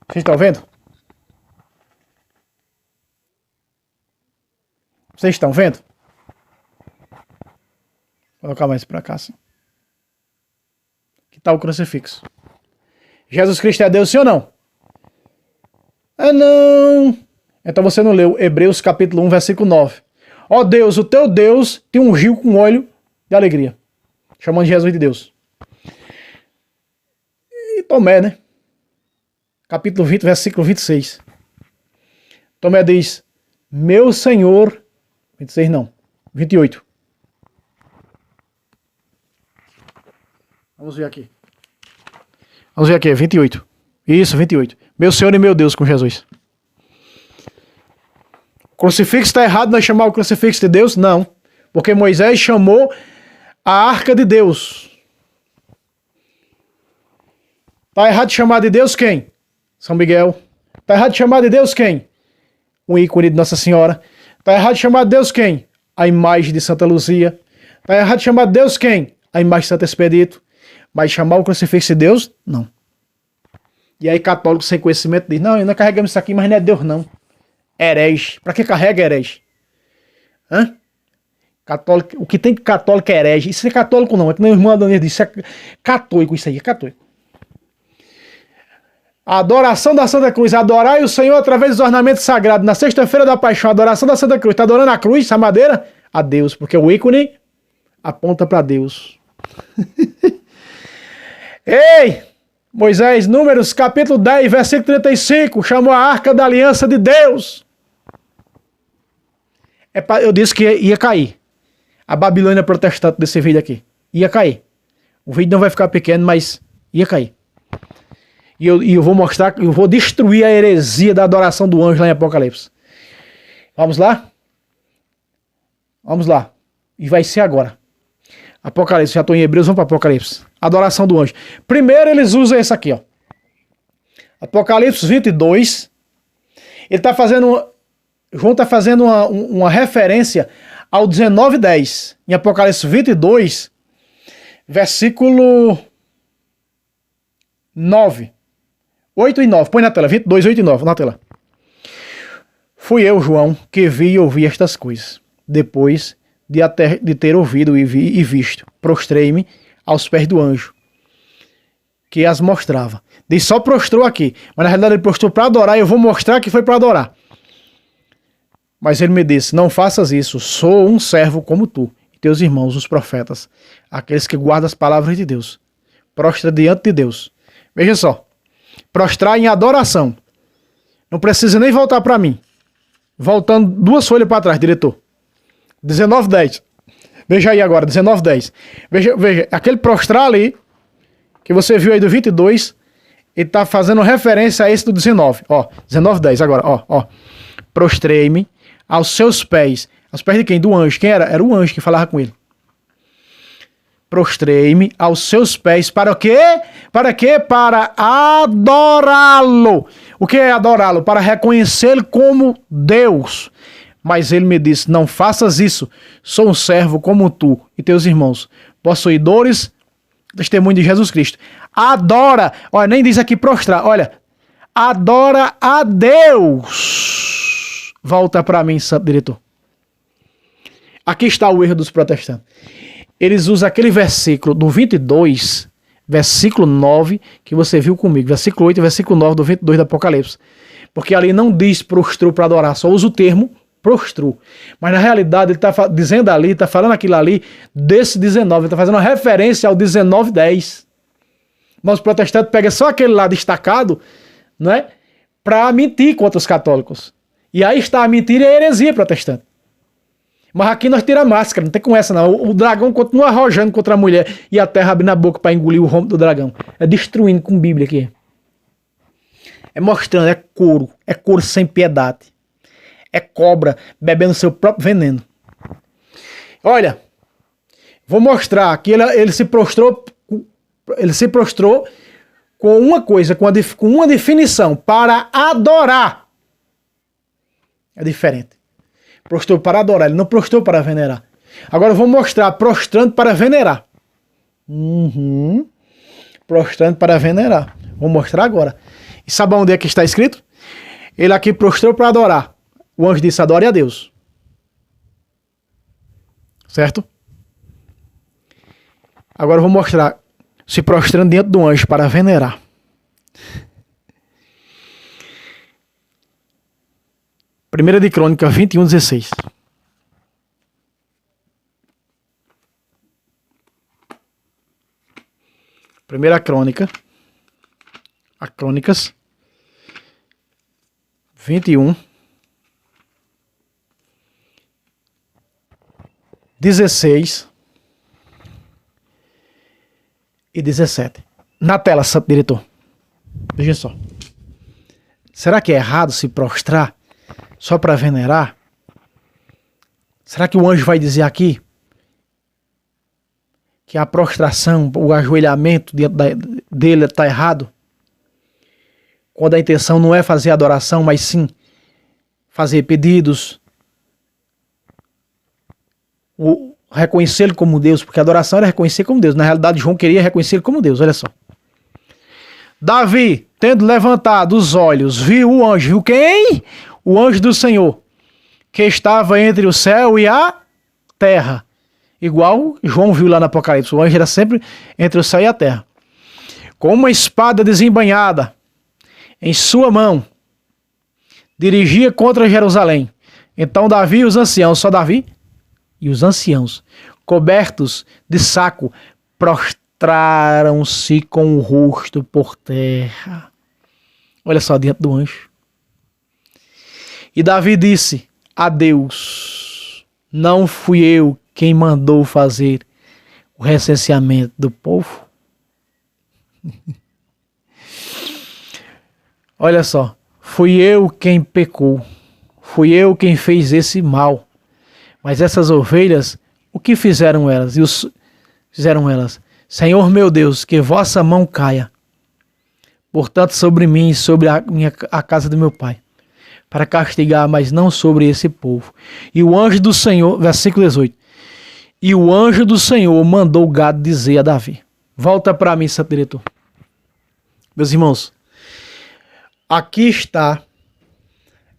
Speaker 1: Vocês estão vendo? Vocês estão vendo? Vou colocar mais para cá, assim. Que tal o crucifixo? Jesus Cristo é Deus, sim ou não? Ah, não. Então você não leu Hebreus capítulo 1, versículo 9. Ó Deus, o teu Deus te ungiu com óleo de alegria. Chamando Jesus de Deus. E Tomé, né? Capítulo 20, versículo 26. Tomé diz, meu Senhor... 26 não, 28. Vamos ver aqui. Vamos ver aqui, 28. Isso, 28. Meu Senhor e meu Deus com Jesus. O crucifixo está errado nós chamar o crucifixo de Deus? Não. Porque Moisés chamou a arca de Deus. Está errado de chamar de Deus quem? São Miguel. Está errado de chamar de Deus quem? Um ícone de Nossa Senhora. Está errado de chamar de Deus quem? A imagem de Santa Luzia. Está errado de chamar de Deus quem? A imagem de Santo Expedito. Mas chamar o crucifixo de Deus? Não. E aí católico sem conhecimento diz, não, nós carregamos isso aqui, mas não é Deus não. Herege. Para que carrega herege? Hã? Católico, o que tem que católico é herege. Isso é católico não, é que nem o irmão Adonias disse, é católico isso aí, é católico. A adoração da Santa Cruz, adorai o Senhor através dos ornamentos sagrados. Na sexta-feira da paixão, a adoração da Santa Cruz. Está adorando a cruz, a madeira? A Deus, porque o ícone aponta para Deus. Ei, Moisés, Números capítulo 10, versículo 35, chamou a arca da aliança de Deus. Eu disse que ia cair. A Babilônia protestante desse vídeo aqui. Ia cair. O vídeo não vai ficar pequeno, mas ia cair. E eu vou mostrar, eu vou destruir a heresia da adoração do anjo lá em Apocalipse. Vamos lá? Vamos lá. E vai ser agora. Apocalipse, já estou em Hebreus, vamos para Apocalipse. Adoração do anjo. Primeiro eles usam esse aqui, ó. Apocalipse 22. Ele está fazendo, João está fazendo uma referência ao 19:10. Em Apocalipse 22, versículo 9. 8 e 9, põe na tela, 22, 8 e 9, na tela. Fui eu, João, que vi e ouvi estas coisas. Depois de ter ouvido e visto, prostrei-me aos pés do anjo, que as mostrava. Diz só prostrou aqui, mas na realidade ele prostrou para adorar, e eu vou mostrar que foi para adorar. Mas ele me disse, não faças isso, sou um servo como tu, e teus irmãos, os profetas, aqueles que guardam as palavras de Deus. Prostra diante de Deus. Veja só. Prostrar em adoração. Não precisa nem voltar para mim. Voltando 2 folhas para trás, diretor. 19:10. Veja aí agora, 19:10. Veja, aquele prostrar ali, que você viu aí do 22, ele está fazendo referência a esse do 19. Ó, 19:10 agora, ó. Prostrei-me aos seus pés. Aos pés de quem? Do anjo. Quem era? Era o anjo que falava com ele. Prostrei-me aos seus pés. Para o quê? Para quê? Para adorá-lo. O que é adorá-lo? Para reconhecê-lo como Deus. Mas ele me disse, não faças isso. Sou um servo como tu e teus irmãos, possuidores do testemunho de Jesus Cristo. Adora. Olha, nem diz aqui prostrar. Olha, adora a Deus. Volta para mim, santo diretor. Aqui está o erro dos protestantes. Eles usam aquele versículo do 22, versículo 9, que você viu comigo, versículo 8 e versículo 9 do 22 do Apocalipse. Porque ali não diz prostrou para adorar, só usa o termo prostrou. Mas na realidade ele está dizendo ali, está falando aquilo ali desse 19, ele está fazendo uma referência ao 19:10. Mas os protestantes pegam só aquele lá destacado, não é? Para mentir contra os católicos. E aí está a mentira e a heresia protestante. Mas aqui nós tiramos a máscara, não tem com essa não. O dragão continua arrojando contra a mulher e a terra abre na boca para engolir o rombo do dragão. É destruindo com Bíblia aqui. É mostrando, é couro sem piedade. É cobra bebendo seu próprio veneno. Olha, vou mostrar que ele se prostrou com uma coisa, com uma definição, para adorar. É diferente. Prostrou para adorar, ele não prostrou para venerar. Agora eu vou mostrar prostrando para venerar. Prostrando para venerar. Vou mostrar agora. E sabe onde é que está escrito? Ele aqui prostrou para adorar. O anjo disse: adore a Deus. Certo? Agora eu vou mostrar se prostrando diante do anjo para venerar. Primeira de Crônica 21:16. Primeira Crônica. A Crônicas 21:16 e 17. Na tela, santo diretor. Veja só. Será que é errado se prostrar só para venerar? Será que o anjo vai dizer aqui que a prostração, o ajoelhamento dele está errado? Quando a intenção não é fazer adoração, mas sim fazer pedidos, reconhecê-lo como Deus, porque a adoração era reconhecer como Deus. Na realidade, João queria reconhecer ele como Deus, olha só. Davi, tendo levantado os olhos, viu o anjo. Viu quem? O anjo do Senhor, que estava entre o céu e a terra. Igual João viu lá no Apocalipse. O anjo era sempre entre o céu e a terra. Com uma espada desembainhada em sua mão, dirigia contra Jerusalém. Então Davi e os anciãos, só Davi e os anciãos, cobertos de saco, prostraram-se com o rosto por terra. Olha só, diante do anjo. E Davi disse a Deus: não fui eu quem mandou fazer o recenseamento do povo? Olha só, fui eu quem pecou, fui eu quem fez esse mal. Mas essas ovelhas, o que fizeram elas? Fizeram elas: Senhor meu Deus, que vossa mão caia, portanto, sobre mim e sobre a casa do meu pai, para castigar, mas não sobre esse povo. E o anjo do Senhor, versículo 18, e o anjo do Senhor mandou Gad dizer a Davi. Volta para mim, santo diretor. Meus irmãos, aqui está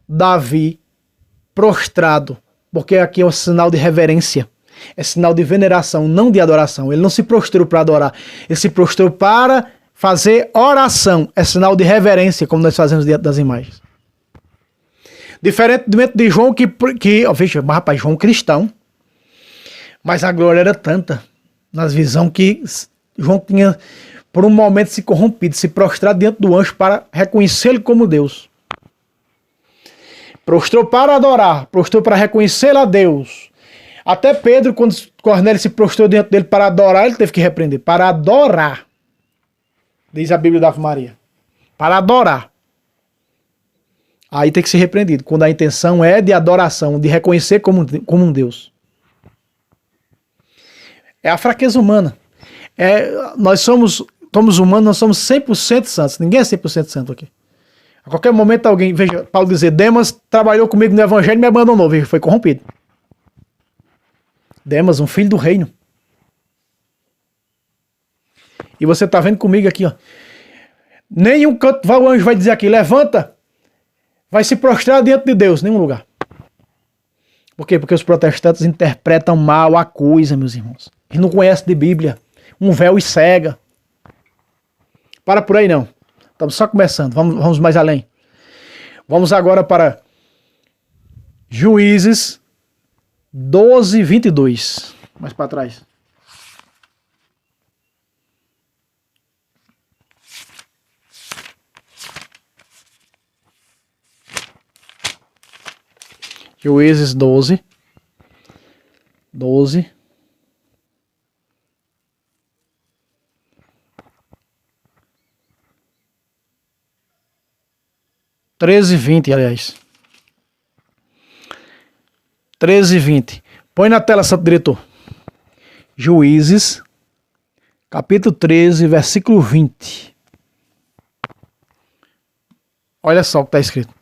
Speaker 1: Davi prostrado, porque aqui é um sinal de reverência, é sinal de veneração, não de adoração. Ele não se prostrou para adorar, ele se prostrou para fazer oração, é sinal de reverência, como nós fazemos diante das imagens. Diferentemente de João, veja, rapaz, João cristão, mas a glória era tanta nas visões que João tinha por um momento se corrompido, se prostrado diante do anjo para reconhecê-lo como Deus. Prostrou para adorar, prostrou para reconhecer a Deus. Até Pedro, quando Cornélio se prostrou diante dele para adorar, ele teve que repreender. Para adorar, diz a Bíblia da Ave Maria. Para adorar. Aí tem que ser repreendido, quando a intenção é de adoração, de reconhecer como um Deus. É a fraqueza humana. Nós somos humanos, nós somos 100% santos. Ninguém é 100% santo aqui. A qualquer momento alguém, veja, Paulo dizer, Demas trabalhou comigo no evangelho e me abandonou, veja, foi corrompido. Demas, um filho do reino. E você está vendo comigo aqui, ó. Nenhum canto, o anjo vai dizer aqui, levanta, vai se prostrar diante de Deus, nenhum lugar. Por quê? Porque os protestantes interpretam mal a coisa, meus irmãos. Eles não conhecem de Bíblia. Um véu e cega. Para por aí não. Estamos só começando. Vamos mais além. Vamos agora para Juízes 12, 22. Mais para trás. Juízes 12. 12. Treze, 20, aliás. 13 e 20. Põe na tela, santo diretor. Juízes, capítulo 13, versículo 20. Olha só o que está escrito.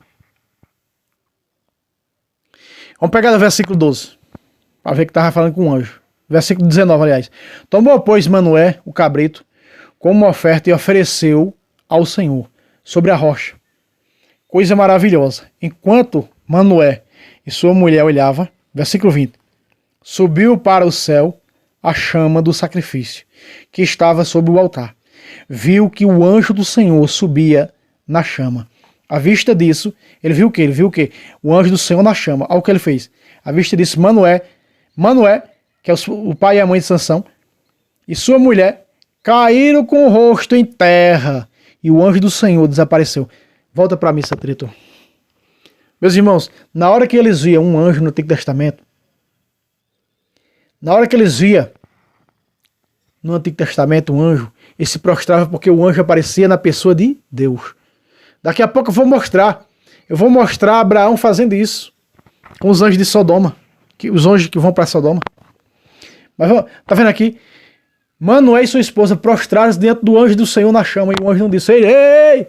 Speaker 1: Vamos pegar no versículo 12. Para ver que estava falando com um anjo. Versículo 19, aliás. Tomou, pois, Manoé, o cabrito, como uma oferta e ofereceu ao Senhor sobre a rocha. Coisa maravilhosa. Enquanto Manoé e sua mulher olhavam, versículo 20, subiu para o céu a chama do sacrifício, que estava sobre o altar. Viu que o anjo do Senhor subia na chama. À vista disso, ele viu o quê? Ele viu o quê? O anjo do Senhor na chama. Olha o que ele fez. À vista disso, Manoé, que é o pai e a mãe de Sansão, e sua mulher caíram com o rosto em terra, e o anjo do Senhor desapareceu. Volta para mim, santo diretor. Meus irmãos, na hora que eles viam um anjo no Antigo Testamento, na hora que eles viam no Antigo Testamento um anjo, eles se prostravam porque o anjo aparecia na pessoa de Deus. Daqui a pouco eu vou mostrar Abraão fazendo isso com os anjos de Sodoma, os anjos que vão para Sodoma. Mas tá vendo aqui? Manoé e sua esposa prostraram-se diante do anjo do Senhor na chama, e o anjo não disse: ei,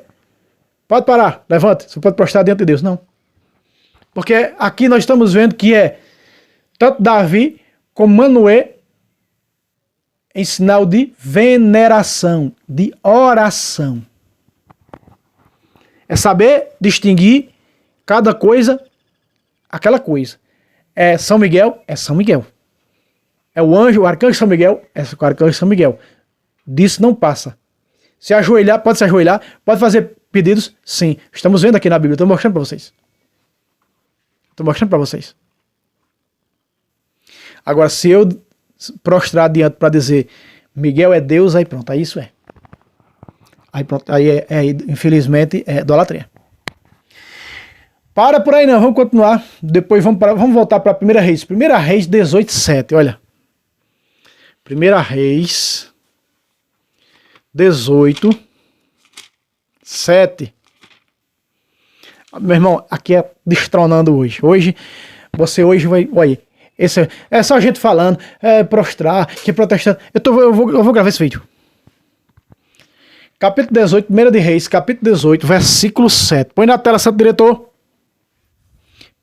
Speaker 1: pode parar, levante, você pode prostrar diante de Deus. Não. Porque aqui nós estamos vendo que é tanto Davi como Manoé em sinal de veneração, de oração. É saber distinguir cada coisa, aquela coisa. É São Miguel, é São Miguel. É o anjo, o arcanjo São Miguel, é o arcanjo São Miguel. Disso não passa. Se ajoelhar, pode fazer pedidos, sim. Estamos vendo aqui na Bíblia, estou mostrando para vocês. Agora, se eu prostrar diante para dizer Miguel é Deus, aí pronto, aí isso é. Aí pronto, infelizmente é idolatria. Para por aí não, vamos continuar. Depois vamos voltar para 1 Reis. 1 Reis 18, 7, olha. 1 Reis 18, 7. Meu irmão, aqui é destronando hoje. Você vai... Olha, é só gente falando, prostrar, que protestando. Eu vou gravar esse vídeo. Capítulo 18, 1 de Reis, capítulo 18, versículo 7. Põe na tela, santo diretor.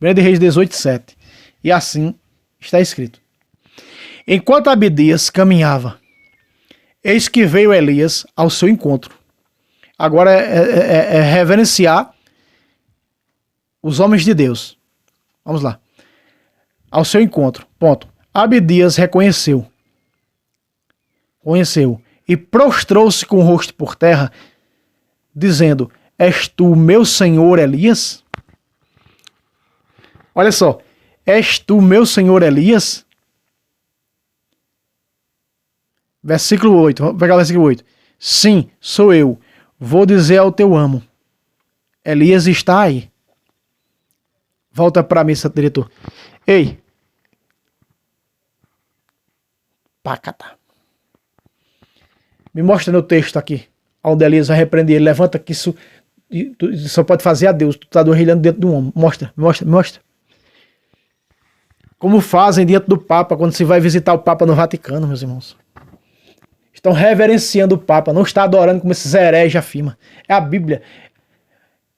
Speaker 1: 1 de Reis 18, 7. E assim está escrito. Enquanto Abdias caminhava, eis que veio Elias ao seu encontro. Agora é reverenciar os homens de Deus. Vamos lá. Ao seu encontro. Ponto. Abdias reconheceu e prostrou-se com o rosto por terra, dizendo: És tu meu senhor Elias? Olha só. És tu meu senhor Elias? Versículo 8. Vamos pegar o versículo 8. Sim, sou eu. Vou dizer ao teu amo. Elias está aí. Volta para mim, santo diretor. Ei. Pacata. Me mostra no texto aqui. Onde Elias vai repreender ele. Levanta que isso só pode fazer a Deus. Tu está dorrilhando dentro de um homem. Mostra. Como fazem diante do Papa quando se vai visitar o Papa no Vaticano, meus irmãos. Estão reverenciando o Papa. Não está adorando como esses hereges afirmam. É a Bíblia.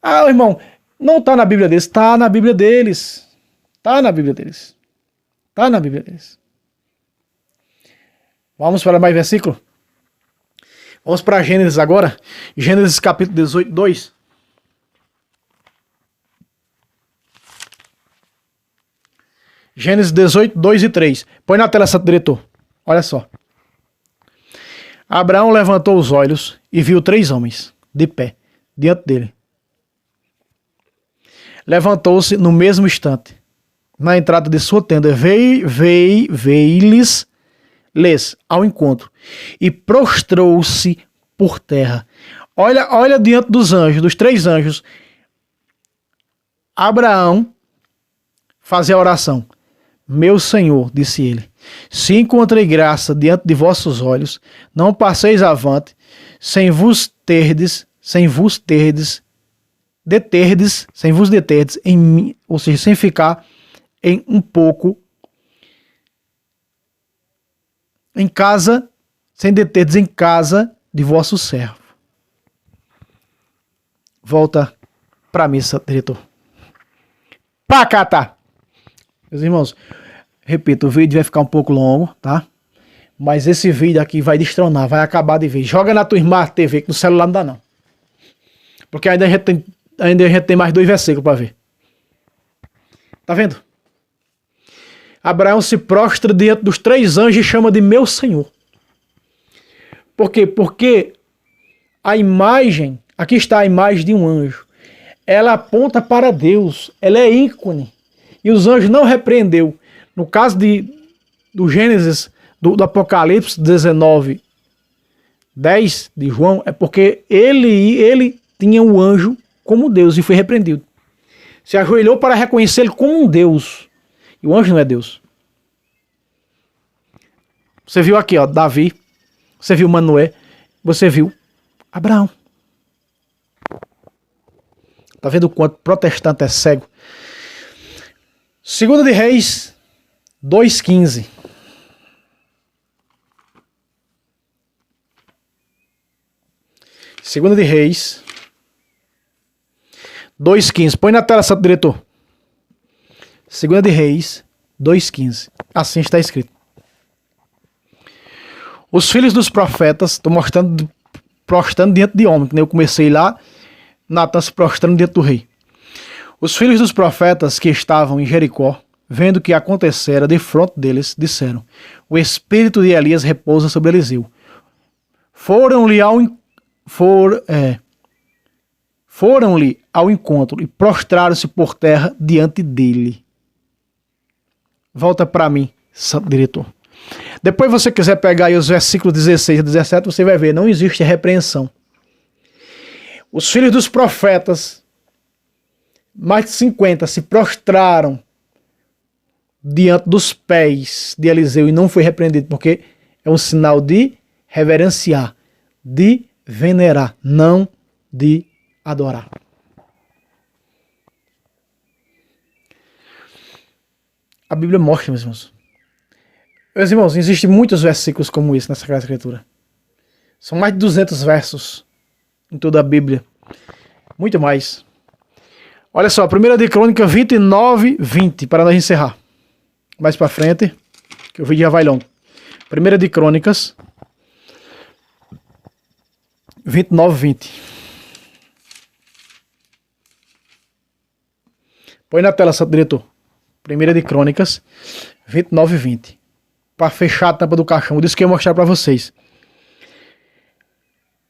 Speaker 1: Ah, irmão. Não está na Bíblia deles. Está na Bíblia deles. Vamos para mais versículo? Vamos para Gênesis agora. Gênesis capítulo 18, 2. Gênesis 18, 2 e 3. Põe na tela, santo diretor. Olha só. Abraão levantou os olhos e viu 3 homens de pé diante dele. Levantou-se no mesmo instante na entrada de sua tenda, veio-lhes ao encontro e prostrou-se por terra. Olha diante dos anjos, dos 3 anjos. Abraão fazia a oração. Meu Senhor, disse ele, se encontrei graça diante de vossos olhos, não passeis avante, sem vos deterdes em mim, ou seja, sem ficar em um pouco em casa, sem deterdes em casa de vosso servo. Volta para a missa, diretor. Pacata! Meus irmãos, repito, o vídeo vai ficar um pouco longo, tá? Mas esse vídeo aqui vai destronar, vai acabar de vez. Joga na tua Smart TV, que no celular não dá não. Porque ainda a gente tem mais 2 versículos para ver. Tá vendo? Abraão se prostra diante dos 3 anjos e chama de meu Senhor. Por quê? Porque a imagem, aqui está a imagem de um anjo. Ela aponta para Deus, ela é ícone. E os anjos não repreendeu. No caso do Gênesis, do Apocalipse 19, 10 de João, é porque ele tinha o anjo como Deus e foi repreendido. Se ajoelhou para reconhecê-lo como um Deus. E o anjo não é Deus. Você viu aqui, ó, Davi. Você viu Manoé. Você viu Abraão. Tá vendo o quanto protestante é cego? 2 de Reis 2,15. Segunda de Reis 2,15. Põe na tela, santo diretor. Segunda de Reis 2,15. Assim está escrito. Os filhos dos profetas, estou mostrando, prostrando diante de homem, que nem eu comecei lá, Natan se prostrando diante do rei. Os filhos dos profetas que estavam em Jericó, vendo o que acontecera defronte deles, disseram: o espírito de Elias repousa sobre Eliseu. Foram-lhe ao encontro e prostraram-se por terra diante dele. Volta para mim, santo diretor. Depois você quiser pegar aí os versículos 16 e 17, você vai ver, não existe repreensão. Os filhos dos profetas, mais de 50, se prostraram diante dos pés de Eliseu e não foi repreendido, porque é um sinal de reverenciar, de venerar, não de adorar. A Bíblia mostra, meus irmãos. Meus irmãos, existem muitos versículos como esse na Sagrada Escritura. São mais de 200 versos em toda a Bíblia. Muito mais. Olha só, 1 de Crônica 29, 20, para nós encerrar. Mais para frente, que o vídeo já vai longo. 1 de Crônicas 29, 20. Põe na tela, santo diretor. 1 de Crônicas 29, 20. Para fechar a tampa do caixão. Isso que eu ia mostrar para vocês.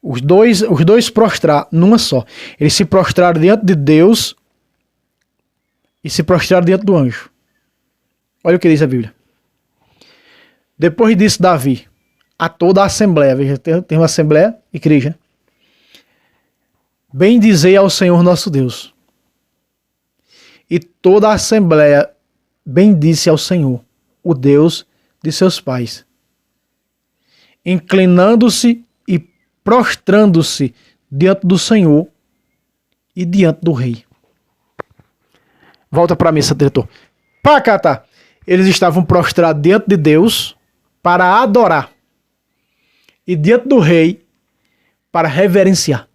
Speaker 1: Os dois prostraram numa só. Eles se prostraram diante de Deus e se prostraram diante do anjo. Olha o que diz a Bíblia. Depois disso, Davi, a toda a assembleia, veja, tem uma assembleia, igreja. Bendizei ao Senhor nosso Deus. E toda a assembleia bendisse ao Senhor, o Deus de seus pais, inclinando-se e prostrando-se diante do Senhor e diante do rei. Volta para a missa, diretor. Pacata! Eles estavam prostrados diante de Deus para adorar e diante do rei para reverenciar.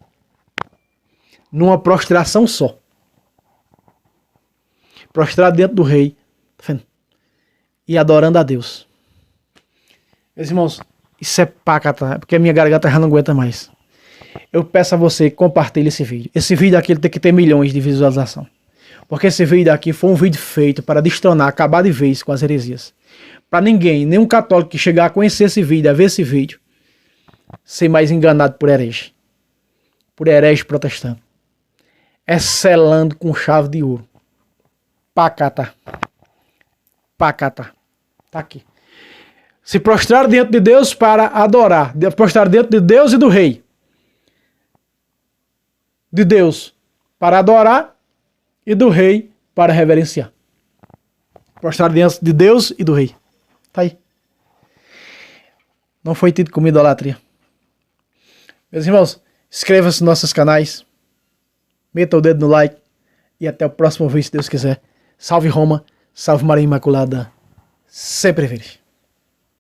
Speaker 1: Numa prostração só. Prostrado diante do rei, tá vendo? E adorando a Deus. Meus irmãos, isso é pacata, porque a minha garganta já não aguenta mais. Eu peço a você que compartilhe esse vídeo. Esse vídeo aqui ele tem que ter milhões de visualização. Porque esse vídeo aqui foi um vídeo feito para destronar, acabar de vez com as heresias. Para ninguém, nenhum católico que chegar a conhecer esse vídeo, a ver esse vídeo, ser mais enganado por herege. Por herege protestante. É selando com chave de ouro. Pacata. Pacata. Tá aqui. Se prostrar diante de Deus para adorar. Prostrar diante de Deus e do rei. De Deus para adorar e do rei para reverenciar. Prostrar diante de Deus e do rei. Tá aí. Não foi tido como idolatria. Meus irmãos, inscreva-se nos nossos canais. Meta o dedo no like. E até o próximo vídeo, se Deus quiser. Salve Roma. Salve Maria Imaculada. Sempre feliz.